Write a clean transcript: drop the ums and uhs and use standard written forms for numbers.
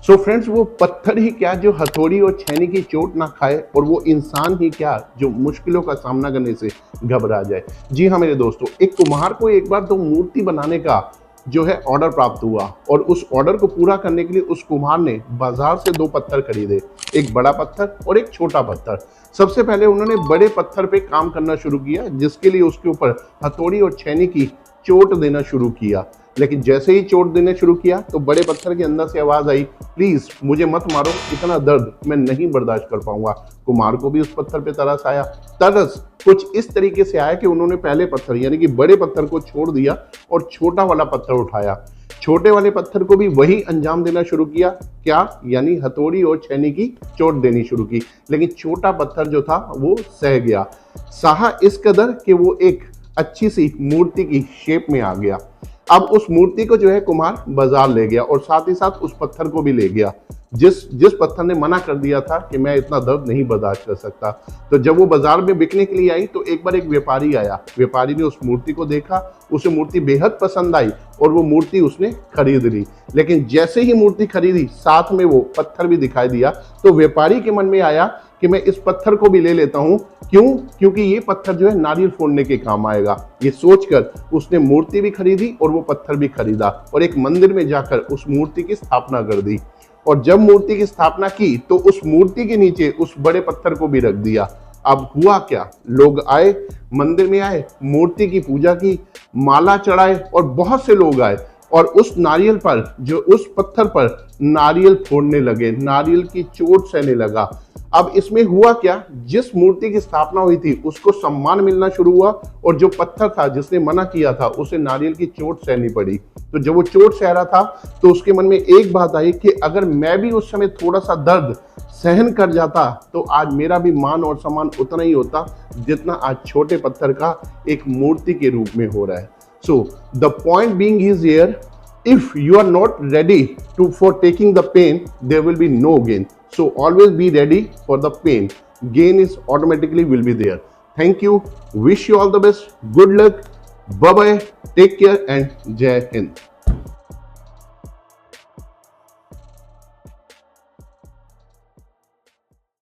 So friends, वो पत्थर ही क्या जो हथौड़ी और छेनी की चोट ना खाए, और वो इंसान ही क्या जो मुश्किलों का सामना करने से घबरा जाए। जी हाँ मेरे दोस्तों, एक कुम्हार को एक बार तो मूर्ति बनाने का जो है ऑर्डर प्राप्त हुआ, और उस ऑर्डर को पूरा करने के लिए उस कुम्हार ने बाजार से दो पत्थर खरीदे, एक बड़ा पत्थर और एक छोटा पत्थर। सबसे पहले उन्होंने बड़े पत्थर पे काम करना शुरू किया, जिसके लिए उसके ऊपर हथौड़ी और छेनी की चोट देना शुरू किया। लेकिन जैसे ही चोट देना शुरू किया तो बड़े पत्थर के अंदर से आवाज आई, प्लीज मुझे मत मारो, इतना दर्द मैं नहीं बर्दाश्त कर पाऊंगा। कुमार को भी उस पत्थर पे तरस आया। तरस कुछ इस तरीके से आया कि उन्होंने पहले पत्थर यानी कि बड़े पत्थर को छोड़ दिया और छोटा वाला पत्थर उठाया। छोटे वाले पत्थर को भी वही अंजाम देना शुरू किया, क्या यानी हथौड़ी और छेनी की चोट देनी शुरू की। लेकिन छोटा पत्थर जो था वो सह गया, सहा इस कदर कि वो एक अच्छी सी मूर्ति की शेप में आ गया। अब उस मूर्ति को जो है कुम्हार बाजार ले गया और साथ ही साथ उस पत्थर को भी ले गया जिस पत्थर ने मना कर दिया था कि मैं इतना दर्द नहीं बर्दाश्त कर सकता। तो जब वो बाजार में बिकने के लिए आई तो एक बार एक व्यापारी आया। व्यापारी ने उस मूर्ति को देखा, उसे मूर्ति बेहद पसंद आई और वो मूर्ति उसने खरीद ली। लेकिन जैसे ही मूर्ति खरीदी साथ में वो पत्थर भी दिखाई दिया, तो व्यापारी के मन में आया कि मैं इस पत्थर को भी ले लेता हूं। क्यों? क्योंकि ये पत्थर जो है नारियल फोड़ने के काम आएगा। ये सोचकर उसने मूर्ति भी खरीदी और वो पत्थर भी खरीदा और एक मंदिर में जाकर उस मूर्ति की स्थापना कर दी। और जब मूर्ति की स्थापना की तो उस मूर्ति के नीचे उस बड़े पत्थर को भी रख दिया। अब हुआ क्या, लोग आए, मंदिर में आए, मूर्ति की पूजा की, माला चढ़ाए और बहुत से लोग आए और उस नारियल पर जो उस पत्थर पर नारियल फोड़ने लगे, नारियल की चोट सहने लगा। अब इसमें हुआ क्या, जिस मूर्ति की स्थापना हुई थी उसको सम्मान मिलना शुरू हुआ और जो पत्थर था जिसने मना किया था उसे नारियल की चोट सहनी पड़ी। तो जब वो चोट सह रहा था तो उसके मन में एक बात आई कि अगर मैं भी उस समय थोड़ा सा दर्द सहन कर जाता तो आज मेरा भी मान और सम्मान उतना ही होता जितना आज छोटे पत्थर का एक मूर्ति के रूप में हो रहा है। So the point being is here, if you are not ready for taking the pain, there will be no gain. So always be ready for the pain. Gain is automatically will be there. Thank you. Wish you all the best. Good luck. Bye bye. Take care and Jai Hind.